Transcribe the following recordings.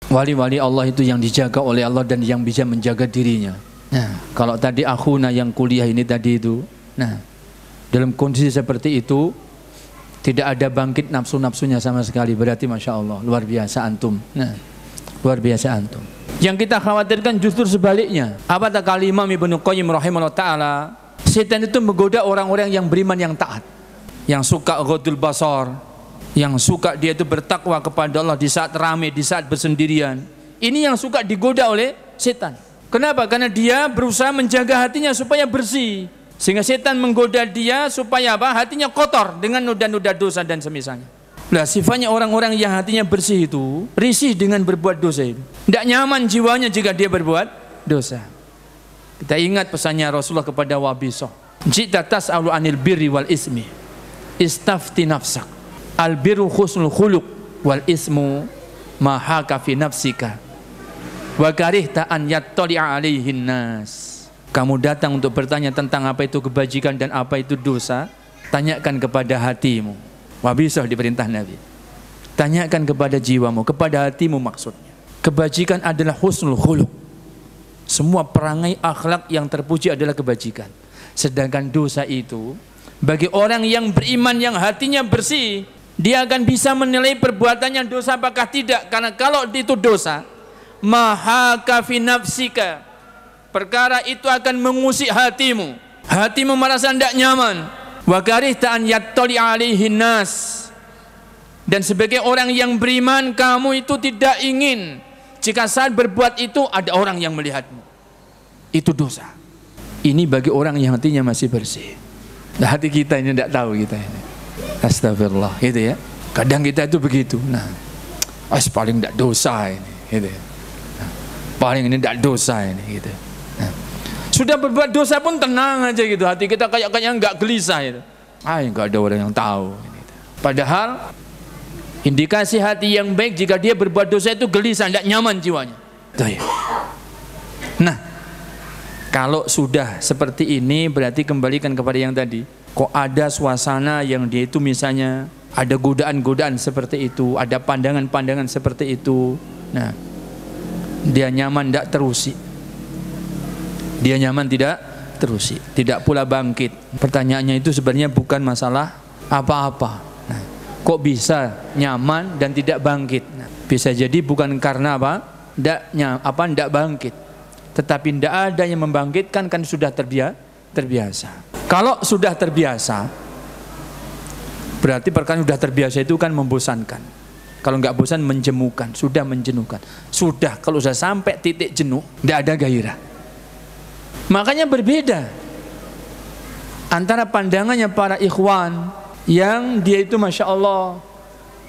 Wali-wali Allah itu yang dijaga oleh Allah dan yang bisa menjaga dirinya. Nah, kalau tadi akhuna yang kuliah ini tadi itu, nah, dalam kondisi seperti itu tidak ada bangkit nafsu-nafsunya sama sekali, berarti Masya Allah luar biasa antum. Nah, luar biasa antum. Yang kita khawatirkan justru sebaliknya. Apa kata Imam Ibnu Qayyim rahimahullah ta'ala, setan itu menggoda orang-orang yang beriman, yang taat, yang suka ghadul basar, yang suka dia itu bertakwa kepada Allah di saat ramai, di saat bersendirian. Ini yang suka digoda oleh setan. Kenapa? Karena dia berusaha menjaga hatinya supaya bersih, sehingga setan menggoda dia supaya apa? Hatinya kotor dengan noda-noda dosa dan semisalnya. Nah, sifatnya orang-orang yang hatinya bersih itu risih dengan berbuat dosa itu. Tidak nyaman jiwanya jika dia berbuat dosa. Kita ingat pesannya Rasulullah kepada Wabisah, jika tas'alu anil birri wal ismi istafti nafsak, al birru husnul khuluq wal ismu ma haka fi nafsika wa karihta an yattali'a alaihin nas. Kamu datang untuk bertanya tentang apa itu kebajikan dan apa itu dosa, tanyakan kepada hatimu. Wabisah diperintah Nabi, tanyakan kepada jiwamu, kepada hatimu maksudnya. Kebajikan adalah husnul khuluq. Semua perangai akhlak yang terpuji adalah kebajikan. Sedangkan dosa itu bagi orang yang beriman, yang hatinya bersih, dia akan bisa menilai perbuatannya dosa apakah tidak. Karena kalau itu dosa, mahaka fi nafsika, perkara itu akan mengusik hatimu. Hatimu merasa tidak nyaman. Wa karihta an yattali alaihin nas, dan sebagai orang yang beriman kamu itu tidak ingin jika saat berbuat itu ada orang yang melihatmu. Itu dosa. Ini bagi orang yang hatinya masih bersih. Nah, hati kita ini tidak tahu kita ini. Astagfirullah, gitu ya. Kadang kita itu begitu. Nah, paling tidak dosa ini, gitu ya. Nah, paling ini tidak dosa ini, gitu. Nah, sudah berbuat dosa pun tenang aja gitu. Hati kita kayaknya nggak gelisah gitu. Nggak ada orang yang tahu. Gitu. Padahal indikasi hati yang baik jika dia berbuat dosa itu gelisah, tidak nyaman jiwanya. Tuh ya. Nah, kalau sudah seperti ini berarti kembalikan kepada yang tadi. Kok ada suasana yang dia itu misalnya ada godaan-godaan seperti itu, ada pandangan-pandangan seperti itu. Nah, dia nyaman tidak terusi. Dia nyaman tidak terusi, tidak pula bangkit. Pertanyaannya itu sebenarnya bukan masalah apa-apa. Nah, kok bisa nyaman dan tidak bangkit? Nah, bisa jadi bukan karena apa? Tidak bangkit. Tetapi tidak ada yang membangkitkan, kan sudah terbiasa. Kalau sudah terbiasa, berarti perkara sudah terbiasa itu kan membosankan. Kalau nggak bosan menjemukan, sudah menjenuhkan. Sudah, kalau sudah sampai titik jenuh, tidak ada gairah. Makanya berbeda antara pandangannya para ikhwan yang dia itu Masya Allah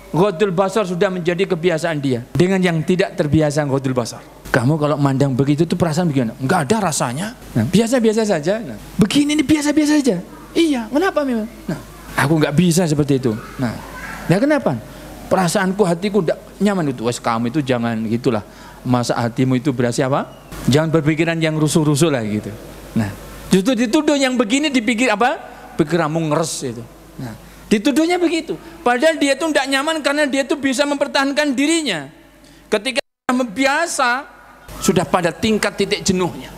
ghadul basar sudah menjadi kebiasaan dia, dengan yang tidak terbiasa ghadul basar. Kamu kalau mandang begitu tuh perasaan bagaimana? Enggak ada rasanya. Nah, biasa-biasa saja. Nah, begini ini biasa-biasa saja. Iya, kenapa memang? Nah, aku nggak bisa seperti itu. Nah, kenapa? Perasaanku, hatiku tidak nyaman itu. Wes kamu itu jangan gitulah. Masa hatimu itu berarti apa? Jangan berpikiran yang rusuh-rusuh lah gitu. Nah, justru dituduh yang begini dipikir apa? Pikiranmu ngeres itu. Nah, dituduhnya begitu. Padahal dia itu tidak nyaman karena dia itu bisa mempertahankan dirinya. Ketika biasa sudah pada tingkat titik jenuhnya,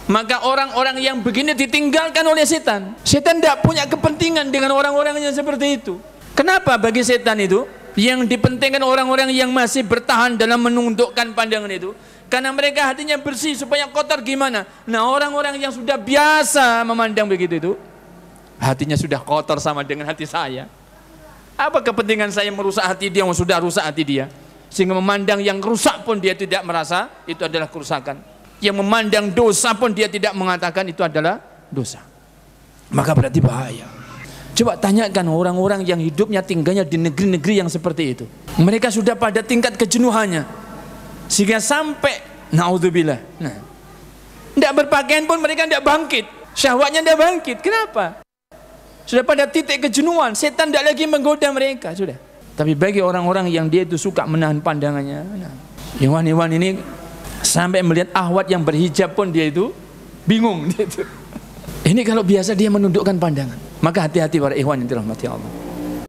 maka orang-orang yang begini ditinggalkan oleh setan. Setan tidak punya kepentingan dengan orang-orang yang seperti itu. Kenapa bagi setan itu? Yang dipentingkan orang-orang yang masih bertahan dalam menundukkan pandangan itu, karena mereka hatinya bersih. Supaya kotor gimana? Nah, orang-orang yang sudah biasa memandang begitu itu, hatinya sudah kotor sama dengan hati saya. Apa kepentingan saya merusak hati dia yang sudah rusak hati dia? Sehingga memandang yang rusak pun dia tidak merasa itu adalah kerusakan. Yang memandang dosa pun dia tidak mengatakan itu adalah dosa. Maka berarti bahaya. Coba tanyakan orang-orang yang hidupnya tinggalnya di negeri-negeri yang seperti itu. Mereka sudah pada tingkat kejenuhannya, sehingga sampai naudzubillah. Nah, tidak berpakaian pun mereka tidak bangkit. Syahwatnya tidak bangkit. Kenapa? Sudah pada titik kejenuhan. Setan tidak lagi menggoda mereka. Sudah. Tapi bagi orang-orang yang dia itu suka menahan pandangannya, nah, iwan-iwan ini sampai melihat ahwat yang berhijab pun dia itu bingung. Ini kalau biasa dia menundukkan pandangan. Maka hati-hati para ikhwan yang dirahmati Allah.